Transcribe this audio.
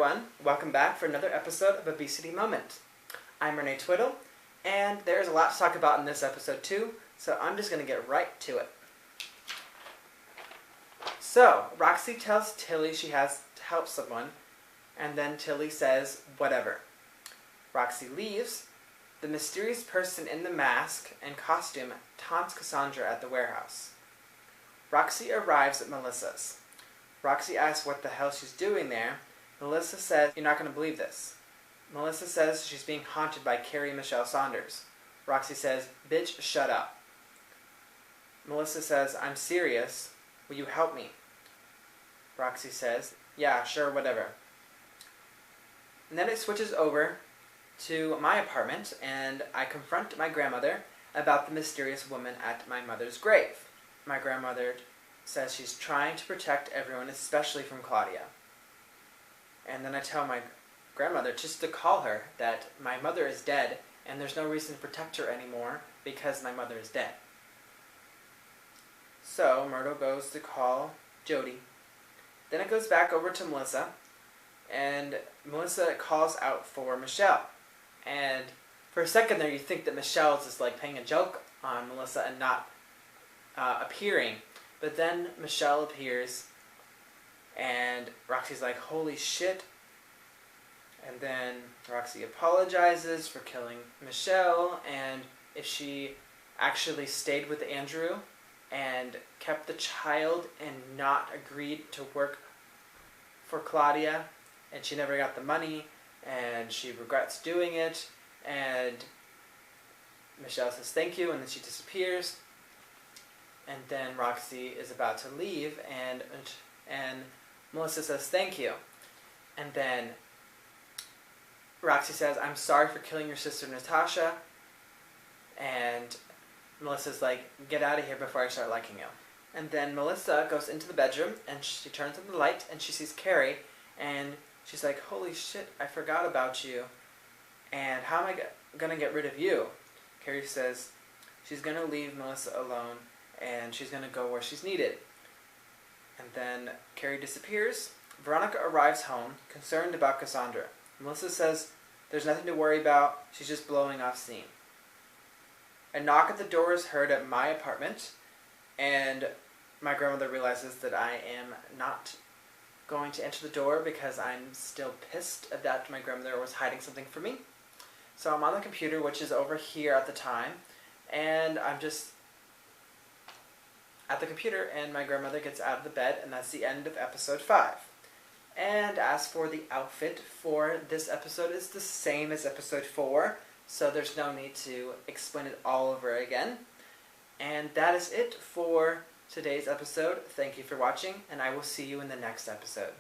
everyone, welcome back for another episode of a BCD Moment. I'm Renee Twiddle, and there's a lot to talk about in this episode too, so I'm just going to get right to it. So, Roxy tells Tilly she has to help someone, and then Tilly says, whatever. Roxy leaves. The mysterious person in the mask and costume taunts Cassandra at the warehouse. Roxy arrives at Melissa's. Roxy asks what the hell she's doing there. Melissa says, "You're not going to believe this." Melissa says she's being haunted by Carrie Michelle Saunders. Roxy says, "Bitch, shut up." Melissa says, "I'm serious. Will you help me?" Roxy says, "Yeah, sure, whatever." And then it switches over to my apartment, and I confront my grandmother about the mysterious woman at my mother's grave. My grandmother says she's trying to protect everyone, especially from Claudia. And then I tell my grandmother just to call her that my mother is dead and there's no reason to protect her anymore because my mother is dead. So Myrtle goes to call Jody. Then it goes back over to Melissa, and Melissa calls out for Michelle. And for a second there you think that Michelle's just like playing a joke on Melissa and not appearing. But then Michelle appears, and Roxy's like, holy shit. And then Roxy apologizes for killing Michelle, and if she actually stayed with Andrew and kept the child and not agreed to work for Claudia, and she never got the money, and she regrets doing it, and Michelle says thank you, and then she disappears. And then Roxy is about to leave, and Melissa says thank you. And then Roxy says, "I'm sorry for killing your sister Natasha." And Melissa's like, "Get out of here before I start liking you." And then Melissa goes into the bedroom, and she turns on the light, and she sees Carrie, and she's like, holy shit, I forgot about you. And how am I going to get rid of you? Carrie says she's going to leave Melissa alone, and she's going to go where she's needed. And then Carrie disappears. Veronica arrives home, concerned about Cassandra. Melissa says there's nothing to worry about, she's just blowing off steam. A knock at the door is heard at my apartment, and my grandmother realizes that I am not going to enter the door because I'm still pissed that my grandmother was hiding something from me. So I'm on the computer, which is over here at the time, and I'm just at the computer, and my grandmother gets out of the bed, and that's the end of episode 5. And as for the outfit for this episode, is the same as episode 4, so there's no need to explain it all over again. And that is it for today's episode. Thank you for watching, and I will see you in the next episode.